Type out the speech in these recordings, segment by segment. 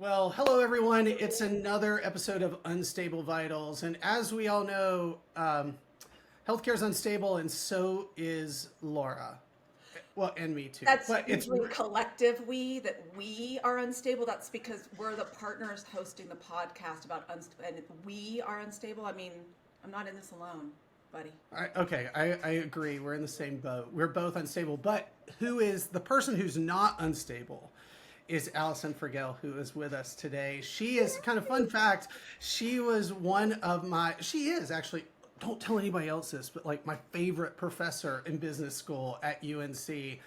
Well, hello everyone. It's another episode of Unstable Vitals. And as we all know, healthcare is unstable, and so is Laura. Well, and me too. That's But it's usually collective we, that we are unstable. That's because we're the partners hosting the podcast about unstable, and we are unstable. I mean, I'm not in this alone, buddy. I agree. We're in the same boat. We're both unstable. But who is the person who's not unstable? Is Alison Fragale, who is with us today. She is kind of fun fact. She was one of my. She is actually. Don't tell anybody else this, but like my favorite professor in business school at UNC.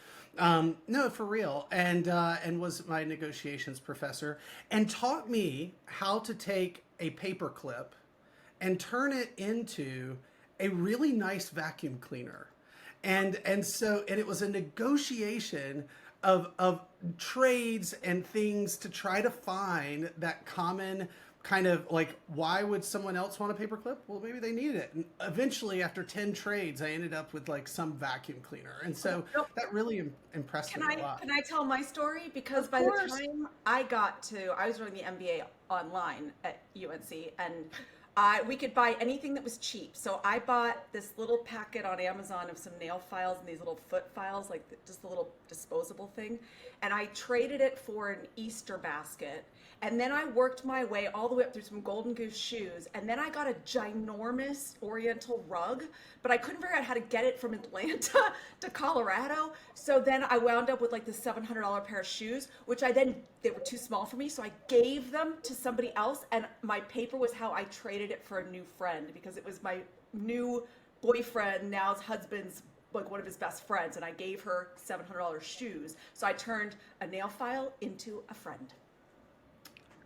No, for real, and was my negotiations professor, and taught me how to take a paper clip and turn it into a really nice vacuum cleaner. And it was a negotiation of trades and things to try to find that common kind of like, why would someone else want a paperclip? Well, maybe they needed it. And eventually, after 10 trades, I ended up with like some vacuum cleaner. And so Nope. that really impressed Can me I a lot. can I tell my story? Because Of by the course. time I was running the MBA online at UNC, and we could buy anything that was cheap. So I bought this little packet on Amazon of some nail files and these little foot files, like just a little disposable thing, and I traded it for an Easter basket. And then I worked my way all the way up through some Golden Goose shoes, and then I got a ginormous Oriental rug, but I couldn't figure out how to get it from Atlanta to Colorado. So then I wound up with like this $700 pair of shoes, which they were too small for me, so I gave them to somebody else, and my paper was how I traded it for a new friend, because it was my new boyfriend, now his husband's, like one of his best friends, and I gave her $700 shoes. So I turned a nail file into a friend.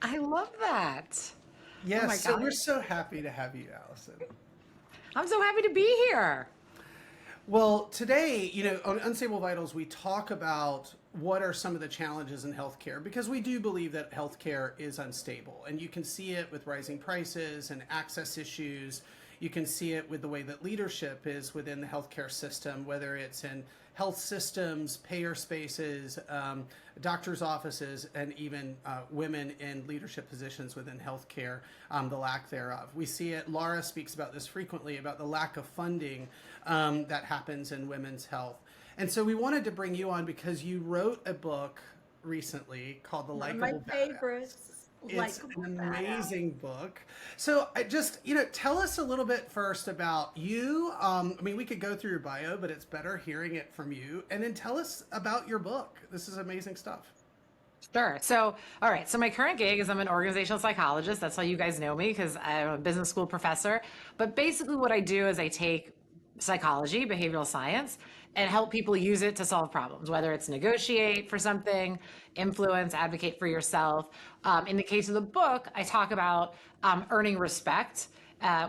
I love that. Oh my Yes, so God. we're so happy to have you, Allison. I'm so happy to be here. Well, today, on Unstable Vitals, we talk about what are some of the challenges in healthcare, because we do believe that healthcare is unstable. And you can see it with rising prices and access issues. You can see it with the way that leadership is within the healthcare system, whether it's in health systems, payer spaces, doctors' offices, and even women in leadership positions within healthcare, the lack thereof. We see it. Lara speaks about this frequently, about the lack of funding that happens in women's health. And so we wanted to bring you on because you wrote a book recently called The One of my Likeable Badass. favorites, It's Likeable an Badass. amazing book. So I just, tell us a little bit first about you. I mean, we could go through your bio, but it's better hearing it from you. And then tell us about your book. This is amazing stuff. Sure. So, all right. So my current gig is I'm an organizational psychologist. That's how you guys know me because I'm a business school professor. But basically what I do is I take psychology, behavioral science, and help people use it to solve problems, whether it's negotiate for something, influence, advocate for yourself. In the case of the book, I talk about earning respect,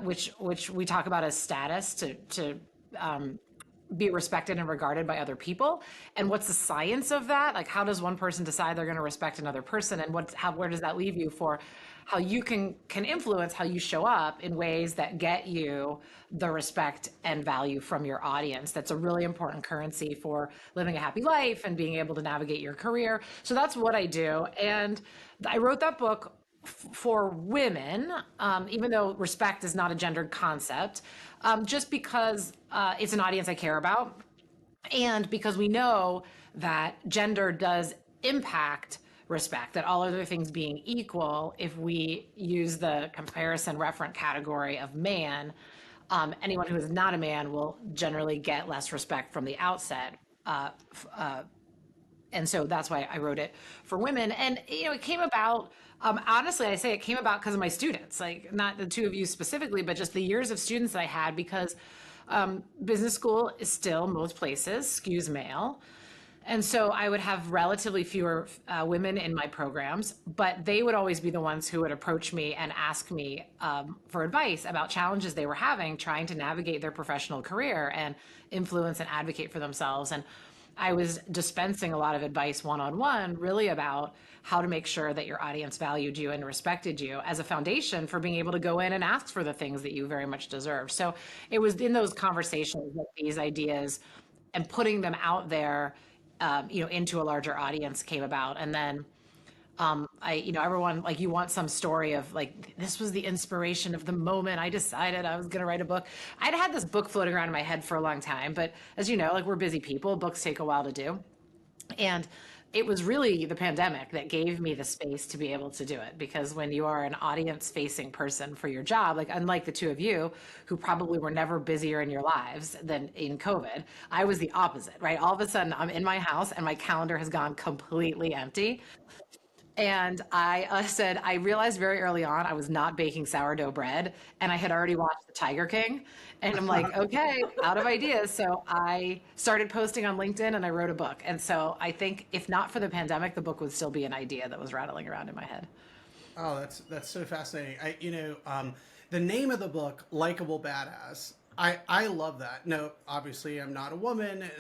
which we talk about as status to be respected and regarded by other people, and what's the science of that, like how does one person decide they're going to respect another person, and where does that leave you for how you can influence how you show up in ways that get you the respect and value from your audience. That's a really important currency for living a happy life and being able to navigate your career. So that's what I do, and I wrote that book for women, even though respect is not a gendered concept, just because it's an audience I care about, and because we know that gender does impact respect, that all other things being equal, if we use the comparison referent category of man, anyone who is not a man will generally get less respect from the outset. And so that's why I wrote it for women. And it came about, honestly, I say it came about because of my students, like not the two of you specifically, but just the years of students that I had, because business school is still, most places, skews male. And so I would have relatively fewer women in my programs, but they would always be the ones who would approach me and ask me for advice about challenges they were having trying to navigate their professional career and influence and advocate for themselves. And I was dispensing a lot of advice one-on-one, really about how to make sure that your audience valued you and respected you as a foundation for being able to go in and ask for the things that you very much deserve. So it was in those conversations that these ideas and putting them out there, into a larger audience came about. And then Everyone, like, you want some story of like, this was the inspiration of the moment I decided I was going to write a book. I'd had this book floating around in my head for a long time, but as you know, like, we're busy people, books take a while to do. And it was really the pandemic that gave me the space to be able to do it, because when you are an audience facing person for your job, like, unlike the two of you who probably were never busier in your lives than in COVID, I was the opposite, right? All of a sudden I'm in my house and my calendar has gone completely empty. And I realized very early on I was not baking sourdough bread, and I had already watched The Tiger King. And I'm like, okay, out of ideas. So I started posting on LinkedIn and I wrote a book. And so I think if not for the pandemic, the book would still be an idea that was rattling around in my head. Oh, that's so fascinating. The name of the book, Likeable Badass. I love that. No, obviously I'm not a woman,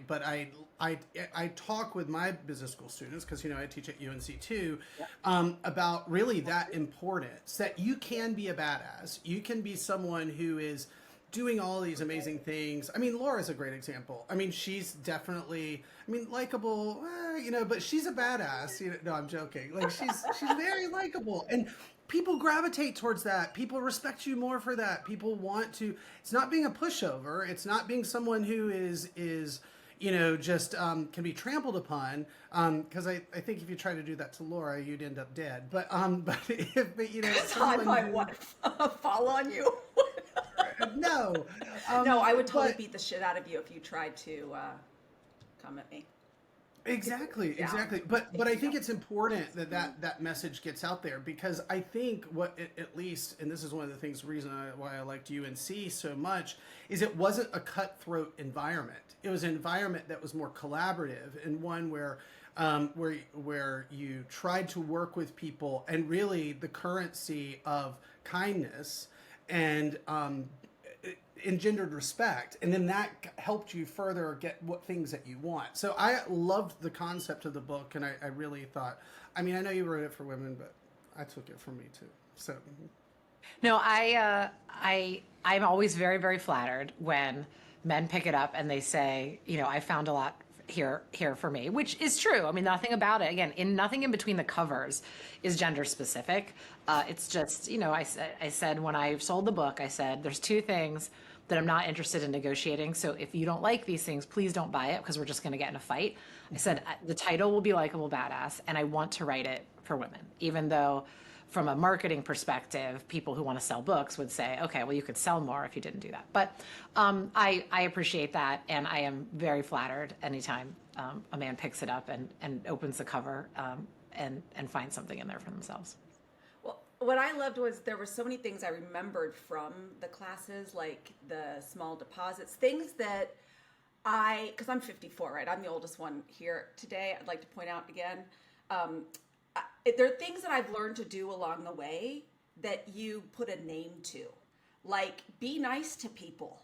but I talk with my business school students, because I teach at UNC too, about really that importance that you can be a badass. You can be someone who is doing all these amazing things. I mean, Laura's a great example. I mean, she's definitely, likable, but she's a badass. No, I'm joking. Like, she's very likable, and people gravitate towards that. People respect you more for that. People want to. It's not being a pushover. It's not being someone who is just can be trampled upon. Because I think if you try to do that to Laura, you'd end up dead. But Time I who, want to fall on you. no, No, I would totally but- beat the shit out of you if you tried to come at me. Exactly, Yeah. exactly. But I think it's important that message gets out there, because I think at least, and this is one of the things, why I liked UNC so much, is it wasn't a cutthroat environment. It was an environment that was more collaborative, and one where you tried to work with people, and really the currency of kindness and engendered respect, and then that helped you further get what things that you want. So I loved the concept of the book, and I really thought, I know you wrote it for women, but I took it for me too. So No, I'm always very, very flattered when men pick it up and they say, I found a lot here for me, which is true. Nothing about it. Again, nothing in between the covers is gender specific. It's just, I said when I sold the book, I said, there's two things that I'm not interested in negotiating. So if you don't like these things, please don't buy it, because we're just going to get in a fight. I said, the title will be Likeable Badass, and I want to write it for women, even though from a marketing perspective, people who want to sell books would say, okay, well, you could sell more if you didn't do that. But I appreciate that, and I am very flattered anytime a man picks it up and opens the cover and finds something in there for themselves. Well, what I loved was there were so many things I remembered from the classes, like the small deposits, things that because I'm 54, right? I'm the oldest one here today. I'd like to point out again. There are things that I've learned to do along the way that you put a name to, like be nice to people.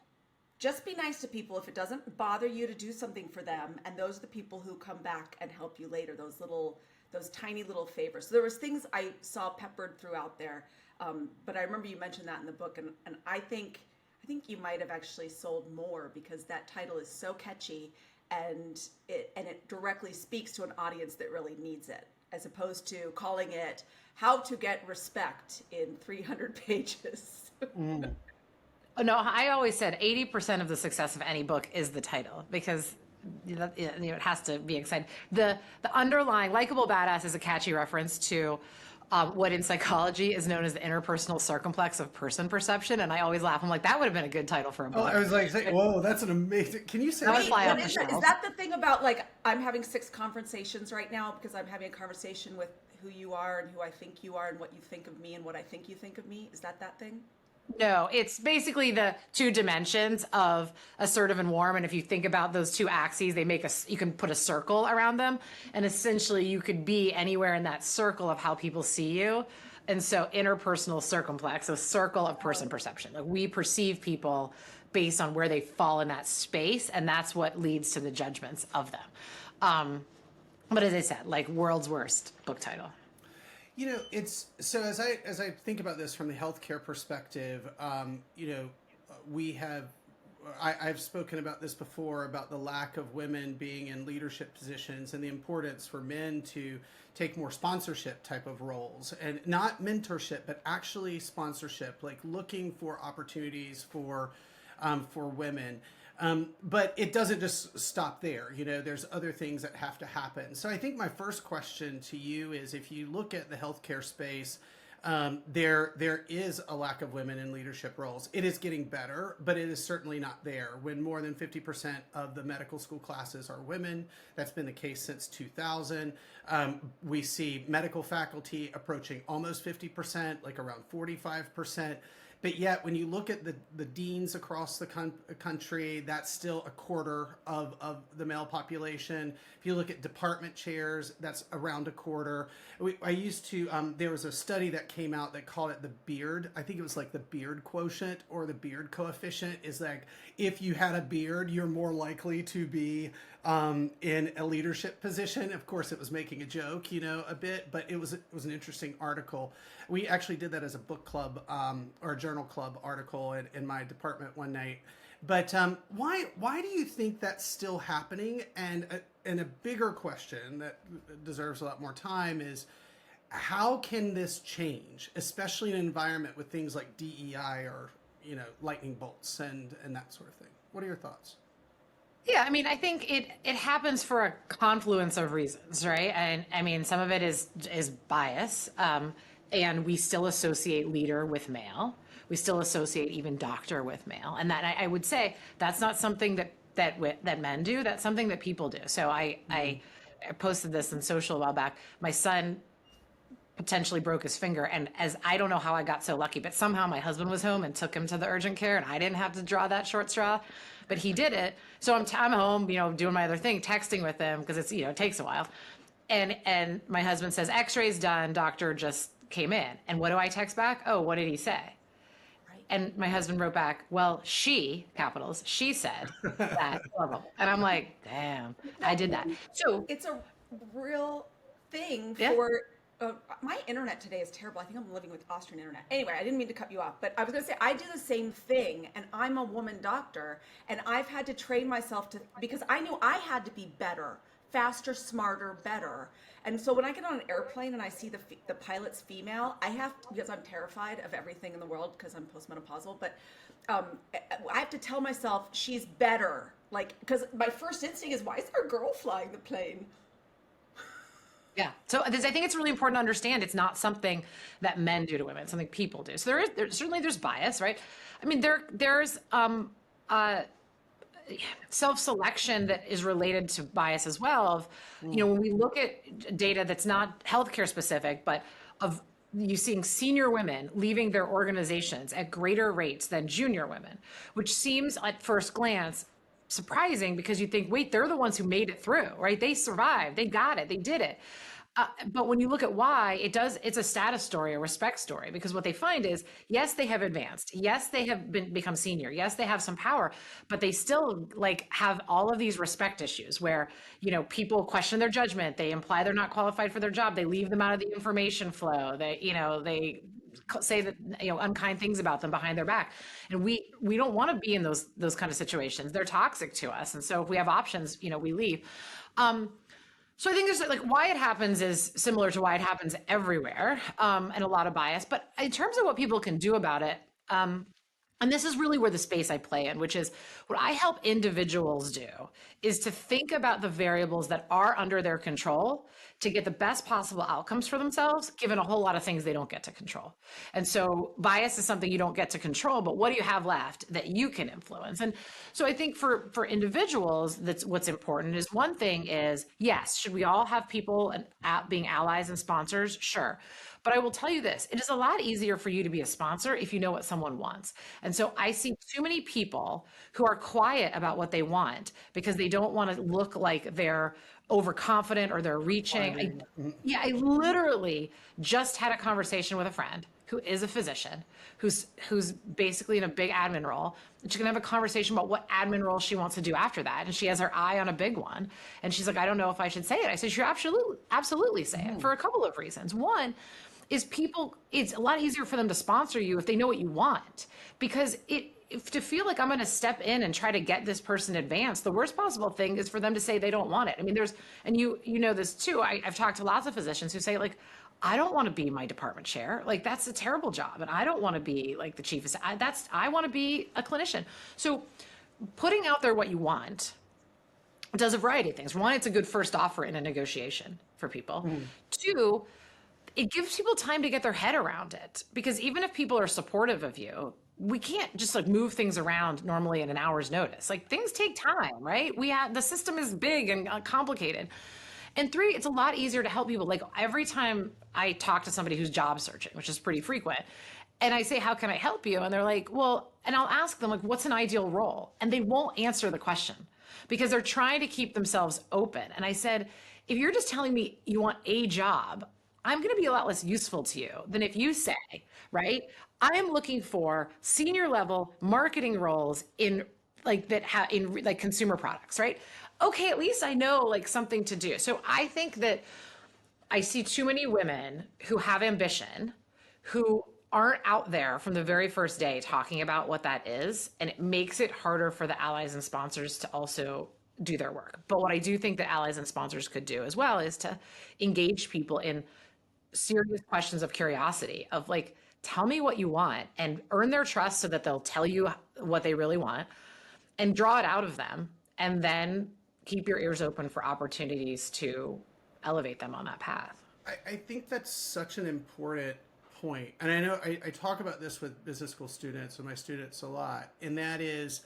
Just be nice to people if it doesn't bother you to do something for them, and those are the people who come back and help you later. Those tiny little favors. So there was things I saw peppered throughout there, but I remember you mentioned that in the book, and I think you might have actually sold more because that title is so catchy, and it directly speaks to an audience that really needs it, as opposed to calling it How to Get Respect in 300 pages. No, I always said 80% of the success of any book is the title, because it has to be exciting. The underlying Likeable Badass is a catchy reference to what in psychology is known as the interpersonal circumflex of person perception. And I always laugh. I'm like, that would have been a good title for a book. I was like, whoa, that's an amazing. Can you say That that? would fly off the Is shelf. that the thing about, like, I'm having 6 conversations right now because I'm having a conversation with who you are and who I think you are and what you think of me and what I think you think of me? Is that thing? No, it's basically the two dimensions of assertive and warm. And if you think about those two axes, they make you can put a circle around them. And essentially you could be anywhere in that circle of how people see you. And so interpersonal circumflex, a circle of person perception. Like, we perceive people based on where they fall in that space. And that's what leads to the judgments of them. But as I said, like, world's worst book title. It's so as I think about this from the healthcare perspective, we have I've spoken about this before, about the lack of women being in leadership positions and the importance for men to take more sponsorship type of roles, and not mentorship, but actually sponsorship, like looking for opportunities for women. But it doesn't just stop there. You know, there's other things that have to happen. So I think my first question to you is, if you look at the healthcare space, there is a lack of women in leadership roles. It is getting better, but it is certainly not there. When more than 50% of the medical school classes are women, that's been the case since 2000. We see medical faculty approaching almost 50%, like around 45%. But yet, when you look at the deans across the country, that's still a quarter of the male population. If you look at department chairs, that's around a quarter. I used to, there was a study that came out that called it the beard. I think it was like the beard quotient or the beard coefficient, is like, if you had a beard, you're more likely to be in a leadership position. Of course, it was making a joke, you know, a bit, but it was an interesting article. We actually did that as a book club or a journal club article in my department one night. But why do you think that's still happening? And a bigger question that deserves a lot more time is, how can this change, especially in an environment with things like DEI or, you know, lightning bolts and that sort of thing? What are your thoughts? Yeah, I mean, I think it happens for a confluence of reasons, right? And I mean, some of it is bias, and we still associate leader with male. We still associate even doctor with male, and that I would say that's not something that men do. That's something that people do. So I posted this in social a while back. My son potentially broke his finger, and as I don't know how I got so lucky, but somehow my husband was home and took him to the urgent care, and I didn't have to draw that short straw, but he did it. So I'm home, you know, doing my other thing, texting with him, because it's, you know, it takes a while, and my husband says, X-ray's done, doctor just came in. And what do I text back? Oh, what did he say? And my husband wrote back, well, she, capitals, she said that. And I'm like, damn, I did that. So It's a real thing Yeah. for my internet today is terrible. I think I'm living with Austrian internet. Anyway, I didn't mean to cut you off, but I was going to say I do the same thing, and I'm a woman doctor, and I've had to train myself because I knew I had to be better, faster, smarter, better. And so when I get on an airplane and I see the pilot's female, I have to, because I'm terrified of everything in the world because I'm postmenopausal, but I have to tell myself she's better. Like, because my first instinct is, why is there a girl flying the plane? Yeah. So I think it's really important to understand it's not something that men do to women. It's something people do. So certainly there's bias, right? I mean, there's self-selection that is related to bias as well. Of, you know, when we look at data that's not healthcare specific, but of you seeing senior women leaving their organizations at greater rates than junior women, which seems at first glance surprising, because you think, wait, they're the ones who made it through, right? They survived, they got it, they did it. But when you look at why, it's a status story, a respect story, because what they find is, yes, they have advanced. Yes, they have become senior. Yes, they have some power, but they still like have all of these respect issues where, you know, people question their judgment. They imply they're not qualified for their job. They leave them out of the information flow. They say that, you know, unkind things about them behind their back. And we don't want to be in those kind of situations. They're toxic to us. And so if we have options, you know, we leave. So I think there's like, why it happens is similar to why it happens everywhere, and a lot of bias. But in terms of what people can do about it, and this is really where the space I play in, which is what I help individuals do, is to think about the variables that are under their control to get the best possible outcomes for themselves, given a whole lot of things they don't get to control. And so bias is something you don't get to control, but what do you have left that you can influence? And so I think for individuals, that's what's important is, one thing is, yes, should we all have people being allies and sponsors? Sure. But I will tell you this, it is a lot easier for you to be a sponsor if you know what someone wants. And so I see too many people who are quiet about what they want because they don't want to look like they're overconfident or they're reaching. I literally just had a conversation with a friend who is a physician, who's basically in a big admin role. And she's gonna have a conversation about what admin role she wants to do after that. And she has her eye on a big one. And she's like, I don't know if I should say it. I said, you absolutely say it, for a couple of reasons. One is, it's a lot easier for them to sponsor you if they know what you want, because to feel like I'm going to step in and try to get this person advanced, the worst possible thing is for them to say they don't want it. I mean, and you know this too. I've talked to lots of physicians who say like, I don't want to be my department chair. Like that's a terrible job. And I don't want to be like the chief of, I want to be a clinician. So putting out there what you want does a variety of things. One, it's a good first offer in a negotiation for people. Two, it gives people time to get their head around it, because even if people are supportive of you, we can't just like move things around normally in an hour's notice. Like things take time, right? The system is big and complicated. And three, it's a lot easier to help people. Like every time I talk to somebody who's job searching, which is pretty frequent, and I say, how can I help you? And they're like, well, and I'll ask them like, what's an ideal role? And they won't answer the question because they're trying to keep themselves open. And I said, if you're just telling me you want a job, I'm going to be a lot less useful to you than if you say, right, I am looking for senior level marketing roles in like in like consumer products, right? Okay, at least I know like something to do. So I think that I see too many women who have ambition, who aren't out there from the very first day talking about what that is, and it makes it harder for the allies and sponsors to also do their work. But what I do think that allies and sponsors could do as well is to engage people in serious questions of curiosity, of like, tell me what you want, and earn their trust so that they'll tell you what they really want and draw it out of them, and then keep your ears open for opportunities to elevate them on that path. I think that's such an important point. And I know I talk about this with business school students and my students a lot, and that is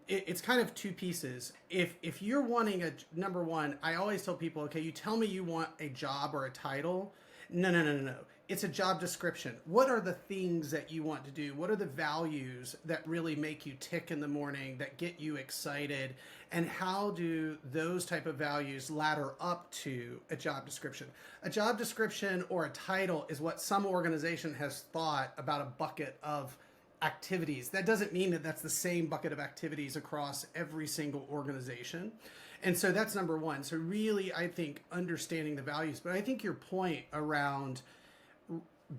it's kind of two pieces. If you're wanting number one, I always tell people, okay, you tell me you want a job or a title. No. It's a job description. What are the things that you want to do? What are the values that really make you tick in the morning, that get you excited? And how do those type of values ladder up to a job description? A job description or a title is what some organization has thought about a bucket of activities. That doesn't mean that that's the same bucket of activities across every single organization. And so that's number one. So really, I think understanding the values, but I think your point around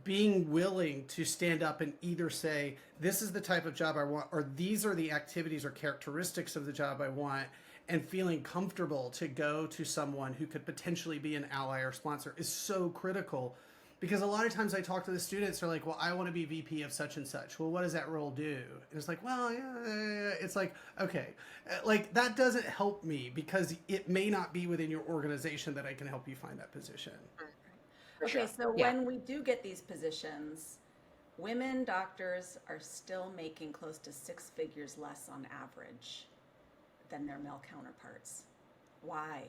being willing to stand up and either say, this is the type of job I want, or these are the activities or characteristics of the job I want, and feeling comfortable to go to someone who could potentially be an ally or sponsor is so critical. Because a lot of times I talk to the students, they're like, well, I want to be VP of such and such. Well, what does that role do? And it's like, well, yeah. It's like, okay, like that doesn't help me because it may not be within your organization that I can help you find that position. Okay, so when we do get these positions, women doctors are still making close to 6 figures less on average than their male counterparts. Why?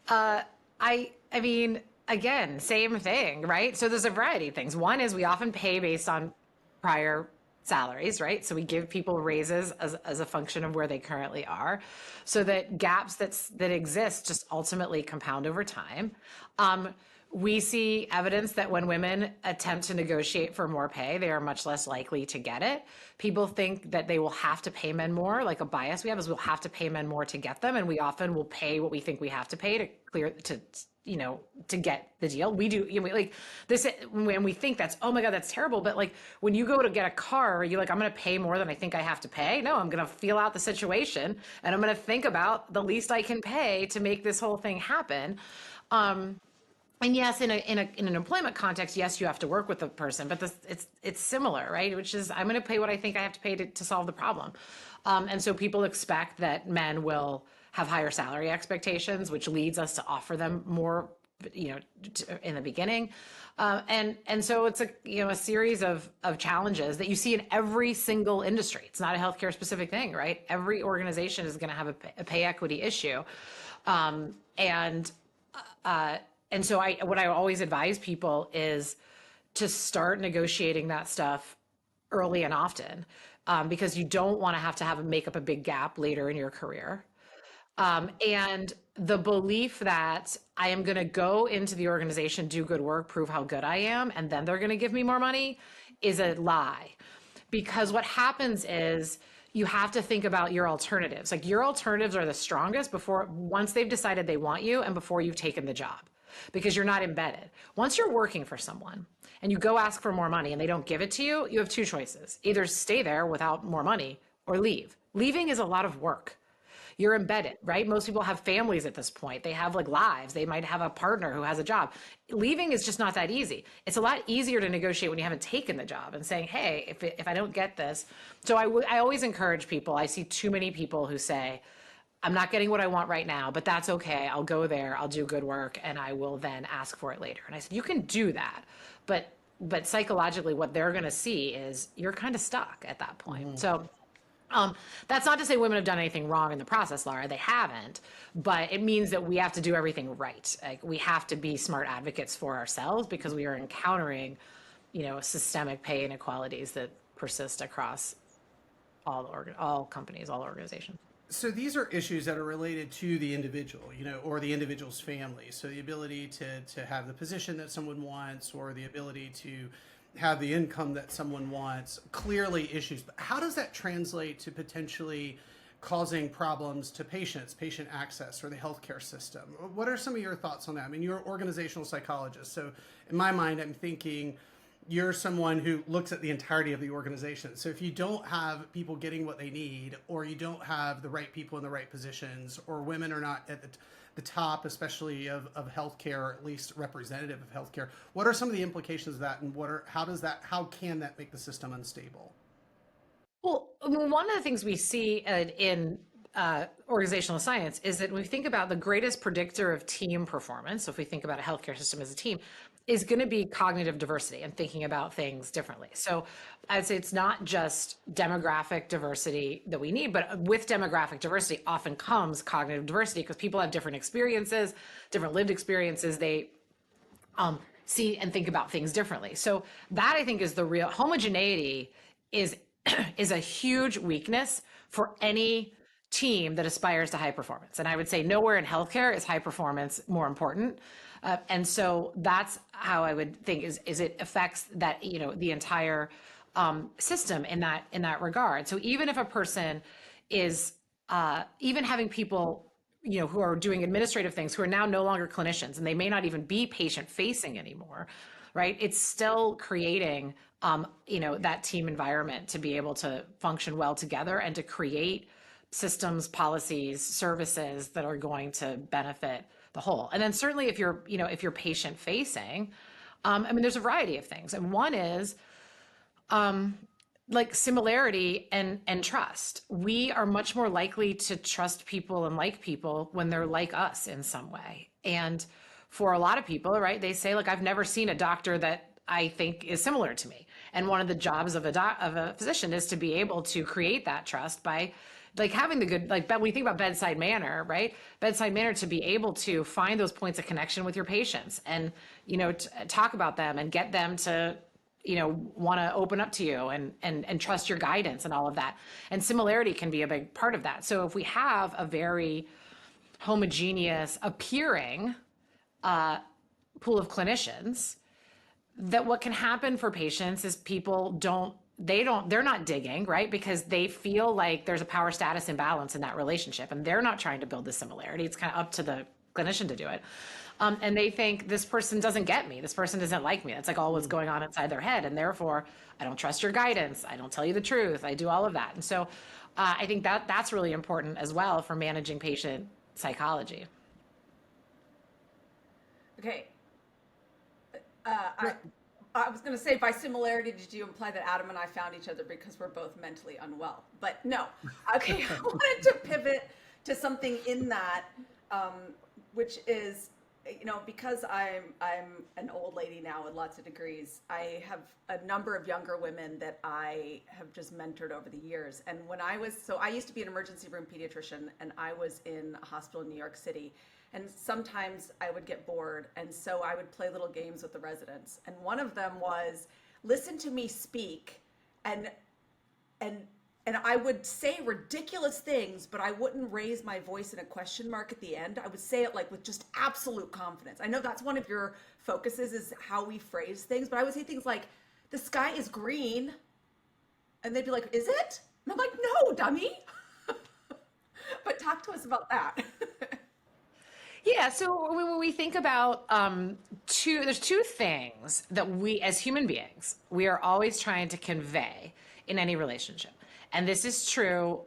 I mean, again, same thing, right? So there's a variety of things. One is we often pay based on prior salaries, right? So we give people raises as a function of where they currently are, so that gaps that exist just ultimately compound over time. We see evidence that when women attempt to negotiate for more pay, they are much less likely to get it. People think that they will have to pay men more. Like a bias we have is we'll have to pay men more to get them, and we often will pay what we think we have to pay to clear to get the deal. We do, like this when we think that's, oh my God, that's terrible. But like when you go to get a car, you're like, I'm going to pay more than I think I have to pay. No, I'm going to feel out the situation, and I'm going to think about the least I can pay to make this whole thing happen. And yes, in an employment context, yes, you have to work with the person, but it's similar, right? Which is, I'm going to pay what I think I have to pay to solve the problem. And so people expect that men will have higher salary expectations, which leads us to offer them more, in the beginning. And so it's a series of challenges that you see in every single industry. It's not a healthcare specific thing, right? Every organization is going to have a pay equity issue. And so what I always advise people is to start negotiating that stuff early and often, because you don't want to have make up a big gap later in your career. And the belief that I am going to go into the organization, do good work, prove how good I am, and then they're going to give me more money is a lie. Because what happens is you have to think about your alternatives. Like your alternatives are the strongest once they've decided they want you and before you've taken the job. because you're not embedded. Once you're working for someone and you go ask for more money and they don't give it to you, you have two choices. Either stay there without more money or leave. Leaving is a lot of work. You're embedded, right? Most people have families at this point. They have like lives. They might have a partner who has a job. Leaving is just not that easy. It's a lot easier to negotiate when you haven't taken the job and saying, hey, if I don't get this. So I always encourage people. I see too many people who say, I'm not getting what I want right now, but that's okay. I'll go there. I'll do good work and I will then ask for it later. And I said, you can do that. But psychologically, what they're going to see is you're kind of stuck at that point. So that's not to say women have done anything wrong in the process, Lara. They haven't, but it means that we have to do everything right. Like we have to be smart advocates for ourselves because we are encountering, systemic pay inequalities that persist across all companies, all organizations. So these are issues that are related to the individual, or the individual's family. So the ability to have the position that someone wants, or the ability to have the income that someone wants, clearly issues. But how does that translate to potentially causing problems to patients, patient access, or the healthcare system? What are some of your thoughts on that? I mean, you're an organizational psychologist. So in my mind, I'm thinking you're someone who looks at the entirety of the organization. So if you don't have people getting what they need, or you don't have the right people in the right positions, or women are not at the top, especially of healthcare, or at least representative of healthcare, what are some of the implications of that, and how can that make the system unstable? Well, I mean, one of the things we see in organizational science is that when we think about the greatest predictor of team performance, so if we think about a healthcare system as a team, is going to be cognitive diversity and thinking about things differently. So I'd say it's not just demographic diversity that we need, but with demographic diversity often comes cognitive diversity because people have different experiences, different lived experiences. They see and think about things differently. So that I think is the real homogeneity is a huge weakness for any team that aspires to high performance. And I would say nowhere in healthcare is high performance more important. And so that's how I would think is it affects that, the entire system in that regard. So even if a person is even having people, who are doing administrative things, who are now no longer clinicians, and they may not even be patient facing anymore, right? It's still creating, that team environment to be able to function well together and to create systems, policies, services that are going to benefit the whole. And then certainly if you're patient facing, there's a variety of things. And one is like similarity and trust. We are much more likely to trust people and like people when they're like us in some way. And for a lot of people, right, they say, like, I've never seen a doctor that I think is similar to me. And one of the jobs of a physician is to be able to create that trust by like having the good, like when we think about bedside manner, right? Bedside manner to be able to find those points of connection with your patients and, talk about them and get them to, want to open up to you and trust your guidance and all of that. And similarity can be a big part of that. So if we have a very homogeneous appearing pool of clinicians, that what can happen for patients is people they're not digging, right? Because they feel like there's a power status imbalance in that relationship and they're not trying to build the similarity. It's kind of up to the clinician to do it. And they think this person doesn't get me. This person doesn't like me. That's like all what's going on inside their head. And therefore I don't trust your guidance. I don't tell you the truth. I do all of that. And so I think that's really important as well for managing patient psychology. Okay. I was going to say, by similarity, did you imply that Adam and I found each other because we're both mentally unwell? But no. Okay, I wanted to pivot to something in that, which is, because I'm an old lady now with lots of degrees, I have a number of younger women that I have just mentored over the years. And I used to be an emergency room pediatrician, and I was in a hospital in New York City. And sometimes I would get bored, and so I would play little games with the residents. And one of them was, listen to me speak, and I would say ridiculous things, but I wouldn't raise my voice in a question mark at the end. I would say it like with just absolute confidence. I know that's one of your focuses, is how we phrase things, but I would say things like, the sky is green, and they'd be like, is it? And I'm like, no, dummy. But talk to us about that. Yeah, so when we think about there's two things that we, as human beings, we are always trying to convey in any relationship. And this is true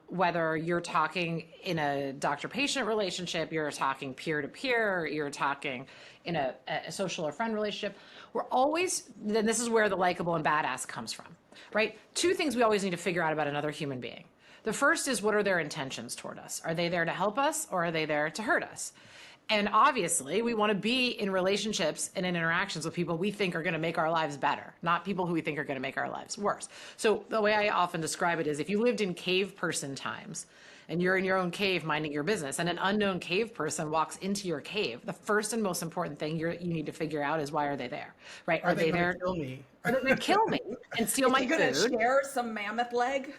whether you're talking in a doctor-patient relationship, you're talking peer-to-peer, you're talking in a social or friend relationship. We're always, then this is where the likable and badass comes from, right? Two things we always need to figure out about another human being. The first is, what are their intentions toward us? Are they there to help us, or are they there to hurt us? And obviously, we want to be in relationships and in interactions with people we think are going to make our lives better, not people who we think are going to make our lives worse. So the way I often describe it is, if you lived in cave person times and you're in your own cave minding your business, and an unknown cave person walks into your cave, the first and most important thing you need to figure out is, why are they there, right? Are Are they they going there? to kill me? Are they going to kill me and steal Is my he gonna food? share some mammoth leg?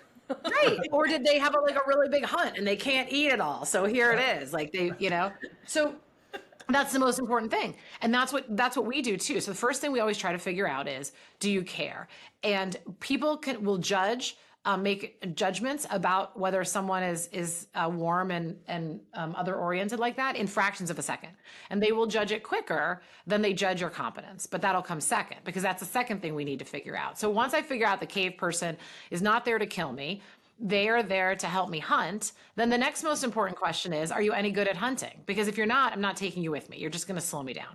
Right. Or did they have like a really big hunt and they can't eat it all? So here it is. Like so that's the most important thing. And that's what we do too. So the first thing we always try to figure out is, do you care? And people will judge, make judgments about whether someone is warm and other oriented like that in fractions of a second. And they will judge it quicker than they judge your competence. But that'll come second, because that's the second thing we need to figure out. So once I figure out the cave person is not there to kill me, they are there to help me hunt, then the next most important question is, are you any good at hunting? Because if you're not, I'm not taking you with me. You're just going to slow me down.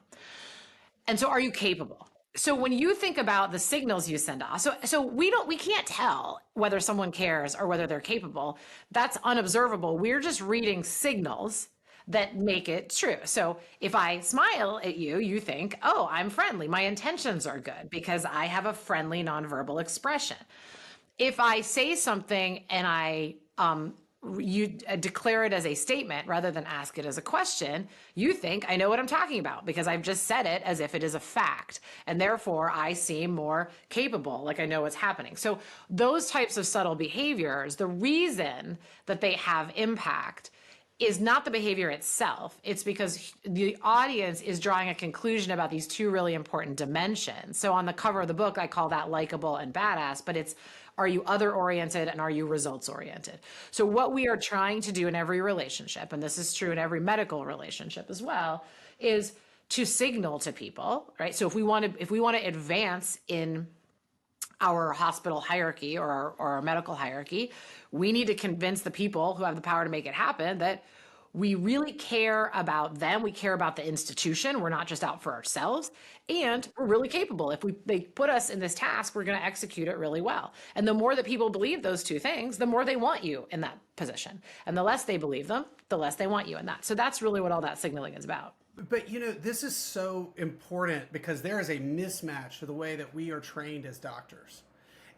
And so, are you capable? So when you think about the signals you send off, so we can't tell whether someone cares or whether they're capable. That's unobservable. We're just reading signals that make it true. So if I smile at you, you think, oh, I'm friendly. My intentions are good because I have a friendly nonverbal expression. If I say something and you declare it as a statement rather than ask it as a question, you think I know what I'm talking about because I've just said it as if it is a fact. And therefore I seem more capable, like I know what's happening. So those types of subtle behaviors, the reason that they have impact is not the behavior itself. It's because the audience is drawing a conclusion about these two really important dimensions. So on the cover of the book, I call that likable and badass, but it's, are you other oriented and are you results oriented? So what we are trying to do in every relationship, and this is true in every medical relationship as well, is to signal to people, right? So if we want to advance in our hospital hierarchy or our medical hierarchy, we need to convince the people who have the power to make it happen that we really care about them. We care about the institution. We're not just out for ourselves, and we're really capable. If they put us in this task, we're going to execute it really well. And the more that people believe those two things, the more they want you in that position. And the less they believe them, the less they want you in that. So that's really what all that signaling is about. But this is so important because there is a mismatch to the way that we are trained as doctors.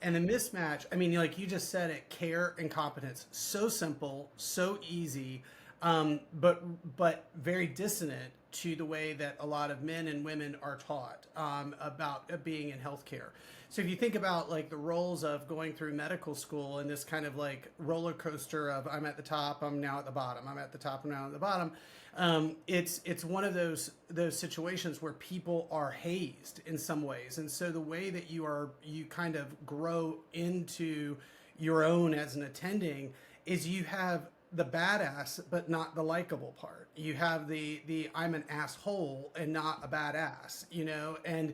And the mismatch, I mean, like you just said it, care and competence, so simple, so easy, but very dissonant to the way that a lot of men and women are taught about being in healthcare. So if you think about like the roles of going through medical school and this kind of like roller coaster of I'm at the top, I'm now at the bottom, I'm at the top, I'm now at the bottom. It's one of those situations where people are hazed in some ways. And so the way that you kind of grow into your own as an attending is you have the badass, but not the likable part. You have the I'm an asshole and not a badass, and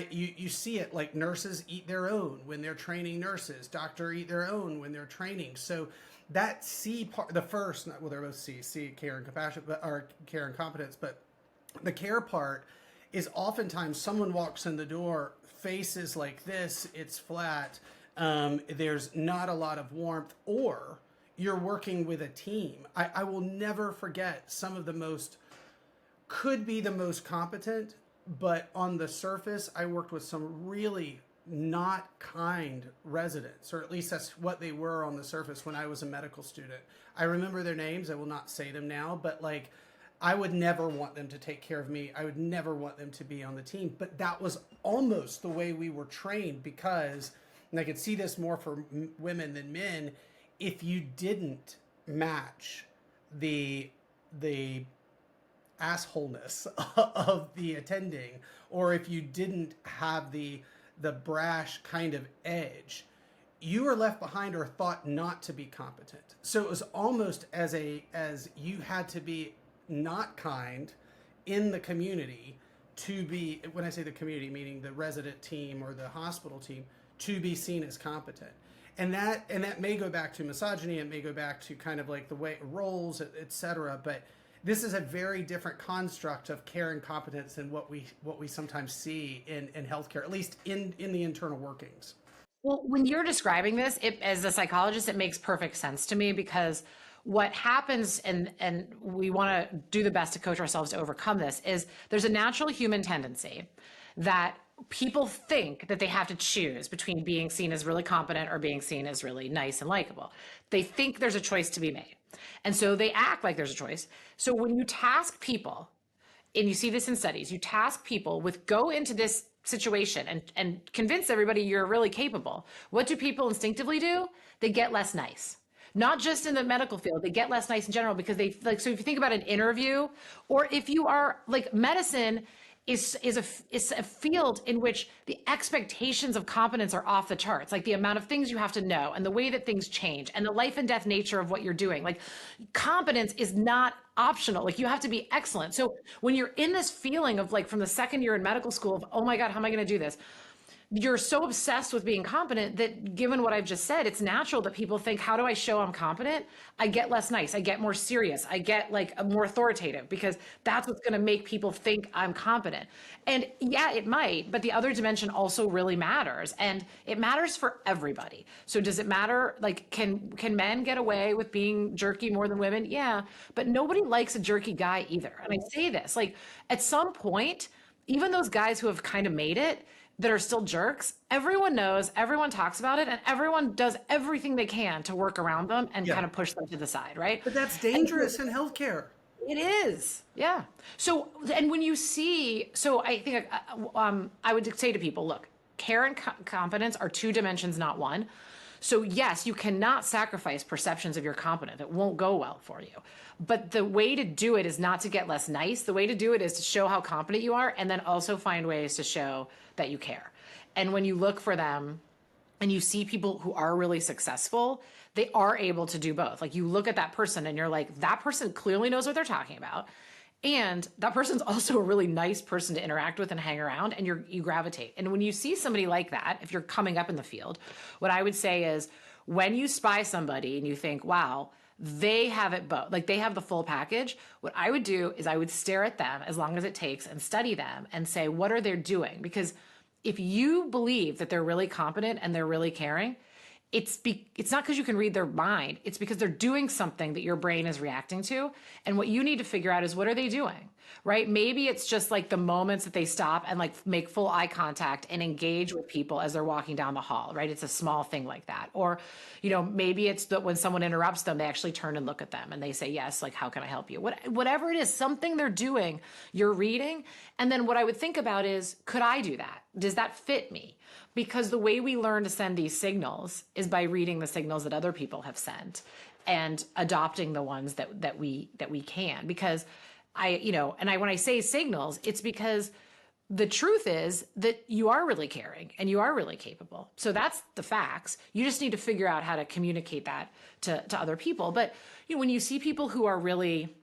you see it like nurses eat their own when they're training nurses, doctor eat their own when they're training. So that C part, the first, well, they're both C, care and compassion, or care and competence, but the care part is oftentimes someone walks in the door, face is like this, it's flat, there's not a lot of warmth, or you're working with a team. I will never forget some of could be the most competent, but on the surface, I worked with some really not kind residents, or at least that's what they were on the surface when I was a medical student. I remember their names. I will not say them now, but like, I would never want them to take care of me. I would never want them to be on the team, but that was almost the way we were trained because, and I could see this more for women than men, if you didn't match the assholeness of the attending, or if you didn't have the brash kind of edge, you were left behind or thought not to be competent. So it was almost as you had to be not kind in the community to be, when I say the community, meaning the resident team or the hospital team, to be seen as competent. And that may go back to misogyny, it may go back to kind of like the way roles, et cetera, but this is a very different construct of care and competence than what we sometimes see in healthcare, at least in the internal workings. Well, when you're describing this, as a psychologist, it makes perfect sense to me, because what happens, and we want to do the best to coach ourselves to overcome this, is there's a natural human tendency that people think that they have to choose between being seen as really competent or being seen as really nice and likable. They think there's a choice to be made. And so they act like there's a choice. So when you task people, and you see this in studies, you task people with go into this situation and convince everybody you're really capable. What do people instinctively do? They get less nice. Not just in the medical field, they get less nice in general, because they like, so if you think about an interview, or if you are like medicine is a field in which the expectations of competence are off the charts, like the amount of things you have to know and the way that things change and the life and death nature of what you're doing. Like competence is not optional. Like you have to be excellent. So when you're in this feeling of like from the second year in medical school of, oh my God, how am I going to do this? You're so obsessed with being competent that, given what I've just said, it's natural that people think, how do I show I'm competent? I get less nice. I get more serious. I get like more authoritative, because that's what's going to make people think I'm competent. And yeah, it might, but the other dimension also really matters, and it matters for everybody. So does it matter? Like, can men get away with being jerky more than women? Yeah, but nobody likes a jerky guy either. And I say this, like, at some point, even those guys who have kind of made it, that are still jerks, everyone knows, everyone talks about it, and everyone does everything they can to work around them and kind of push them to the side, right? But that's dangerous in healthcare. It is, yeah. So, and when you see, so I think I would say to people, look, care and competence are two dimensions, not one. So yes, you cannot sacrifice perceptions of your competence. It won't go well for you. But the way to do it is not to get less nice. The way to do it is to show how competent you are, and then also find ways to show that you care. And when you look for them and you see people who are really successful, they are able to do both. Like you look at that person and you're like, that person clearly knows what they're talking about. And that person's also a really nice person to interact with and hang around, and you gravitate. And when you see somebody like that, if you're coming up in the field, what I would say is, when you spy somebody and you think, wow, they have it both, like they have the full package, what I would do is I would stare at them as long as it takes and study them and say, what are they doing? Because if you believe that they're really competent and they're really caring, it's not because you can read their mind. It's because they're doing something that your brain is reacting to. And what you need to figure out is, what are they doing, right? Maybe it's just like the moments that they stop and like make full eye contact and engage with people as they're walking down the hall, right? It's a small thing like that. Or, maybe it's that when someone interrupts them, they actually turn and look at them and they say, yes, like, how can I help you? Whatever it is, something they're doing, you're reading. And then what I would think about is, could I do that? Does that fit me? Because the way we learn to send these signals is by reading the signals that other people have sent and adopting the ones that we can. Because when I say signals, it's because the truth is that you are really caring and you are really capable. So that's the facts. You just need to figure out how to communicate that to other people. But when you see people who are really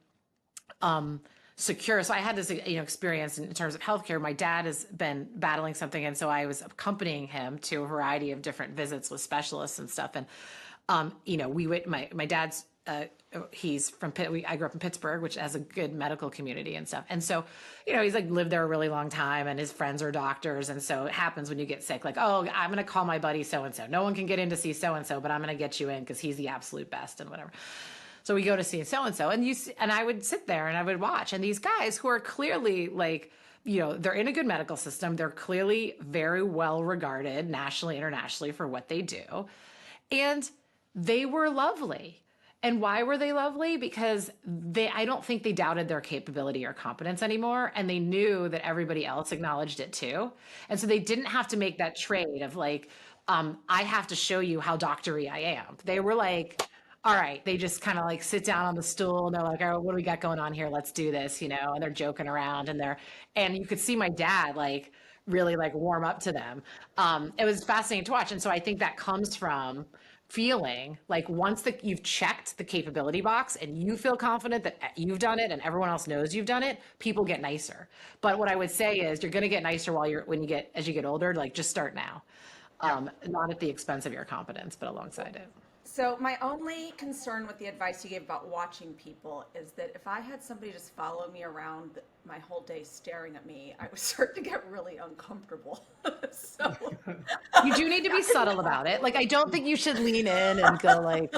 secure. So I had this, experience in terms of healthcare. My dad has been battling something, and so I was accompanying him to a variety of different visits with specialists and stuff. And we went. My dad's he's from I grew up in Pittsburgh, which has a good medical community and stuff. And so, he's like lived there a really long time, and his friends are doctors. And so it happens when you get sick, like, oh, I'm going to call my buddy so and so. No one can get in to see so and so, but I'm going to get you in because he's the absolute best and whatever. So we go to see so-and-so, and I would sit there and I would watch. And these guys who are clearly like, they're in a good medical system. They're clearly very well regarded nationally, internationally for what they do. And they were lovely. And why were they lovely? Because I don't think they doubted their capability or competence anymore. And they knew that everybody else acknowledged it too. And so they didn't have to make that trade of like, I have to show you how doctory I am. They were like, all right, they just kind of like sit down on the stool and they're like, oh, what do we got going on here? Let's do this, and they're joking around and you could see my dad like really like warm up to them. It was fascinating to watch. And so I think that comes from feeling like once you've checked the capability box and you feel confident that you've done it and everyone else knows you've done it, people get nicer. But what I would say is you're going to get nicer as you get older, like just start now. Not at the expense of your competence, but alongside it. So my only concern with the advice you gave about watching people is that if I had somebody just follow me around my whole day staring at me, I would start to get really uncomfortable. So You do need to be subtle about it. Like, I don't think you should lean in and go like,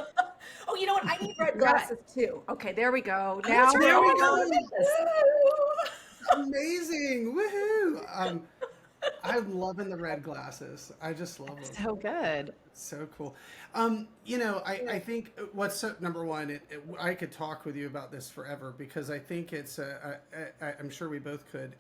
oh, you know what? I need red glasses too. Okay, there we go. Oh, Now there we go. Woo! Amazing. Woohoo. I'm loving the red glasses. I just love them. so good. So cool. I think what's number one, I could talk with you about this forever because I think I'm sure we both could.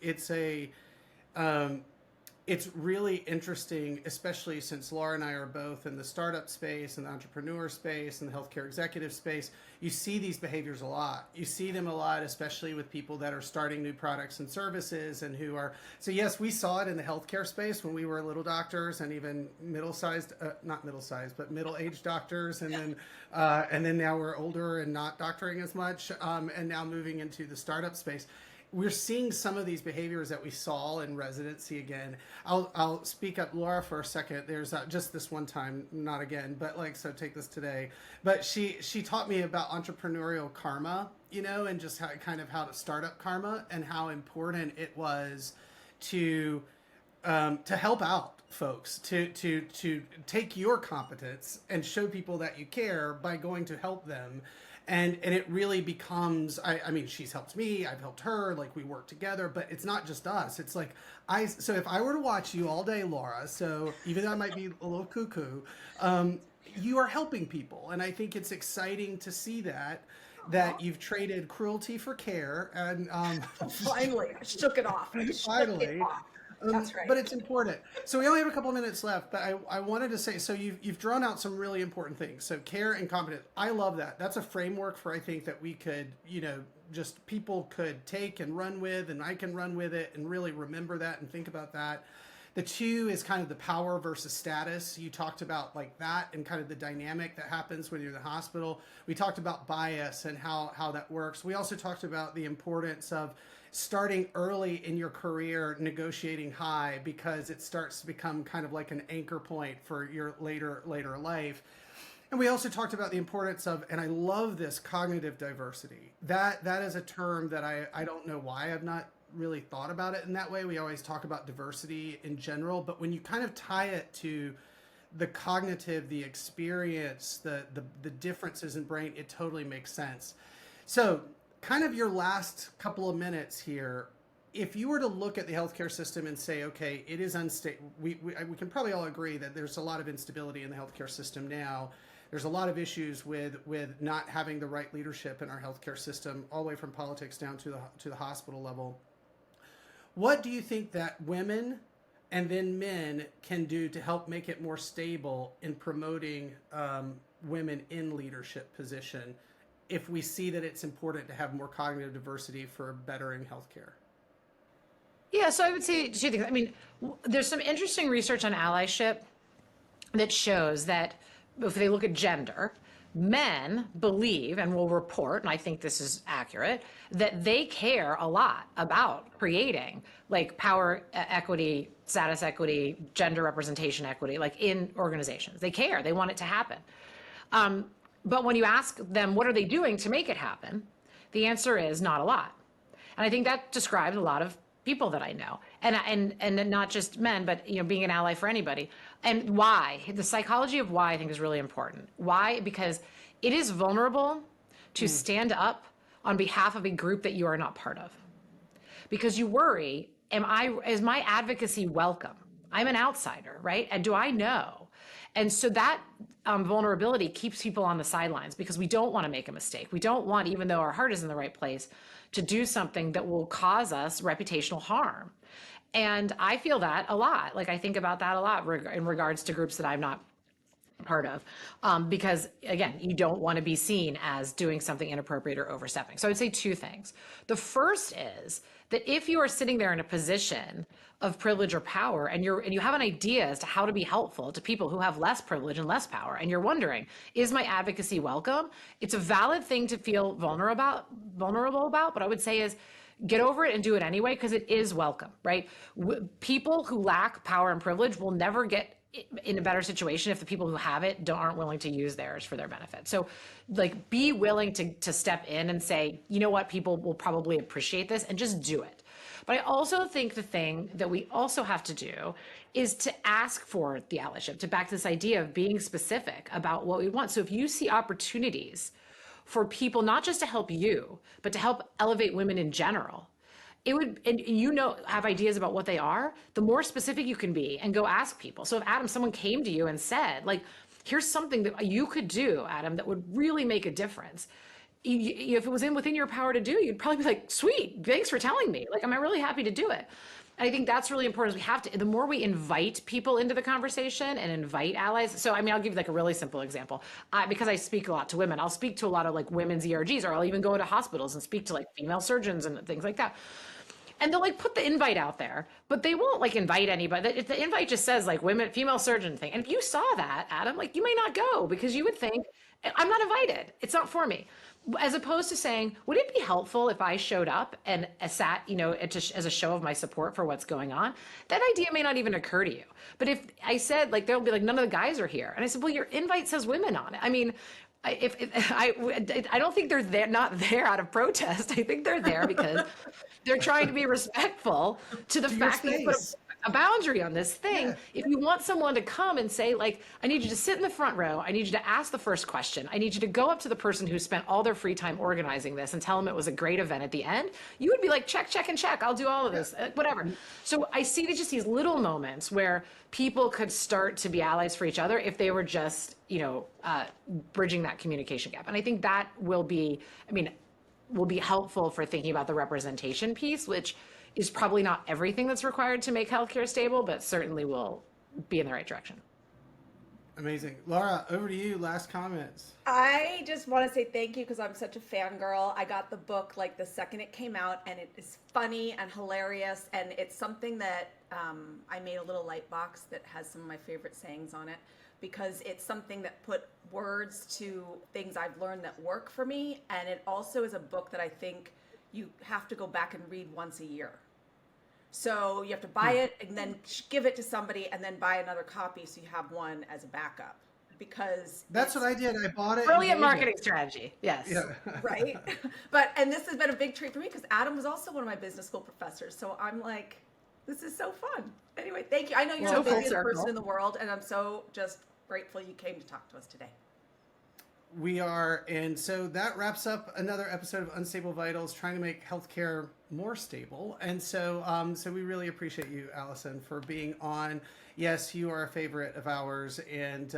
It's really interesting, especially since Lara and I are both in the startup space and the entrepreneur space and the healthcare executive space. You see these behaviors a lot. You see them a lot, especially with people that are starting new products and services and who are, so yes, we saw it in the healthcare space when we were little doctors and even not middle-sized, but middle-aged doctors. And then now we're older and not doctoring as much. And now moving into the startup space. We're seeing some of these behaviors that we saw in residency again. I'll speak up Lara for a second. There's just this one time, not again, but so take this today. But she taught me about entrepreneurial karma, and just how to start up karma and how important it was to help out folks, to take your competence and show people that you care by going to help them. And it really becomes, I mean, she's helped me, I've helped her, we work together, but it's not just us. It's so if I were to watch you all day, Lara, so even though I might be a little cuckoo, you are helping people. And I think it's exciting to see that you've traded cruelty for care. And Finally, I shook it off. Finally. That's right. But it's important. So we only have a couple of minutes left, but I wanted to say, so you've drawn out some really important things. So care and competence. I love that. That's a framework for, I think, that we could, just people could take and run with, and I can run with it and really remember that and think about that. The two is kind of the power versus status. You talked about that and kind of the dynamic that happens when you're in the hospital. We talked about bias and how that works. We also talked about the importance of starting early in your career negotiating high, because it starts to become kind of like an anchor point for your later life. And we also talked about the importance of, and I love this, cognitive diversity. That is a term that I don't know why I've not really thought about it in that way. We always talk about diversity in general, but when you kind of tie it to the cognitive, the experience, the differences in brain, it totally makes sense. So kind of your last couple of minutes here, if you were to look at the healthcare system and say, okay, it is unstable, we can probably all agree that there's a lot of instability in the healthcare system now. There's a lot of issues with not having the right leadership in our healthcare system, all the way from politics down to the hospital level. What do you think that women and then men can do to help make it more stable in promoting women in leadership position, if we see that it's important to have more cognitive diversity for bettering healthcare? Yeah, so I would say two things. I mean, there's some interesting research on allyship that shows that if they look at gender, men believe and will report, and I think this is accurate, that they care a lot about creating power equity, status equity, gender representation equity, in organizations. They care, they want it to happen. But when you ask them, what are they doing to make it happen? The answer is not a lot. And I think that describes a lot of people that I know, and not just men, but being an ally for anybody. And why? The psychology of why I think is really important. Why? Because it is vulnerable to stand up on behalf of a group that you are not part of. Because you worry, is my advocacy welcome? I'm an outsider, right? And do I know? And so that vulnerability keeps people on the sidelines, because we don't want to make a mistake. We don't want, even though our heart is in the right place, to do something that will cause us reputational harm. And I feel that a lot. I think about that a lot in regards to groups that I'm not part of, because again, you don't want to be seen as doing something inappropriate or overstepping. So I'd say two things. The first is that if you are sitting there in a position of privilege or power, and you have an idea as to how to be helpful to people who have less privilege and less power, and you're wondering, is my advocacy welcome? It's a valid thing to feel vulnerable about, but I would say is get over it and do it anyway, because it is welcome, right? People who lack power and privilege will never get in a better situation if the people who have it aren't willing to use theirs for their benefit. So like, be willing to step in and say, you know what, people will probably appreciate this, and just do it. But I also think the thing that we also have to do is to ask for the allyship, to back this idea of being specific about what we want. So if you see opportunities for people, not just to help you, but to help elevate women in general, it would, and have ideas about what they are, the more specific you can be and go ask people. So if Adam, someone came to you and said, like, here's something that you could do, Adam, that would really make a difference. If it was within your power to do, you'd probably be like, sweet, thanks for telling me. Like, I'm really happy to do it. And I think that's really important. We have to, the more we invite people into the conversation and invite allies. So, I mean, I'll give you like a really simple example. Because I speak a lot to women, I'll speak to a lot of like women's ERGs, or I'll even go into hospitals and speak to like female surgeons and things like that. And they'll like put the invite out there, but they won't like invite anybody. If the invite just says like female surgeon thing. And if you saw that, Adam, like, you may not go, because you would think, I'm not invited. It's not for me. As opposed to saying, would it be helpful if I showed up and sat, as a show of my support for what's going on? That idea may not even occur to you. But if I said, like, they'll be like, none of the guys are here. And I said, well, your invite says women on it. I mean, I don't think they're there, not there out of protest. I think they're there because they're trying to be respectful to the fact that you put a boundary on this thing. Yeah. If you want someone to come and say, like, I need you to sit in the front row, I need you to ask the first question, I need you to go up to the person who spent all their free time organizing this and tell them it was a great event at the end, you would be like, check, check, and check. I'll do all of this, whatever. So I see just these little moments where people could start to be allies for each other if they were just, bridging that communication gap. And I think that will be helpful for thinking about the representation piece, which is probably not everything that's required to make healthcare stable, but certainly will be in the right direction. Amazing. Lara, over to you. Last comments. I just want to say thank you, because I'm such a fangirl. I got the book like the second it came out, and it is funny and hilarious. And it's something that I made a little light box that has some of my favorite sayings on it, because it's something that put words to things I've learned that work for me. And it also is a book that I think you have to go back and read once a year. So you have to buy it and then give it to somebody, and then buy another copy so you have one as a backup, because that's what I did. I bought it. Brilliant marketing strategy. Yes. Yeah. Right. And this has been a big treat for me, because Adam was also one of my business school professors. So I'm like, this is so fun. Anyway, thank you. I know you're the busiest person in the world, and I'm so just grateful you came to talk to us today. We are, and so that wraps up another episode of Unstable Vitals, trying to make healthcare more stable. And so, so we really appreciate you, Alison, for being on. Yes, you are a favorite of ours, and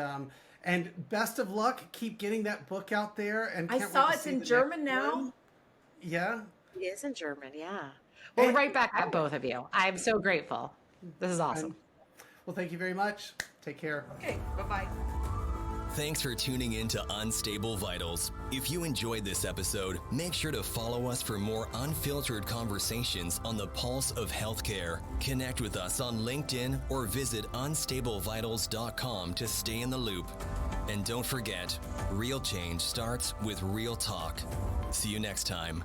best of luck. Keep getting that book out there. And I saw it's in German now. Yeah, it is in German. Yeah, we'll right back at both of you. I'm so grateful. This is awesome. Well, thank you very much. Take care. Okay, bye-bye. Thanks for tuning in to Unstable Vitals. If you enjoyed this episode, make sure to follow us for more unfiltered conversations on the pulse of healthcare. Connect with us on LinkedIn or visit unstablevitals.com to stay in the loop. And don't forget, real change starts with real talk. See you next time.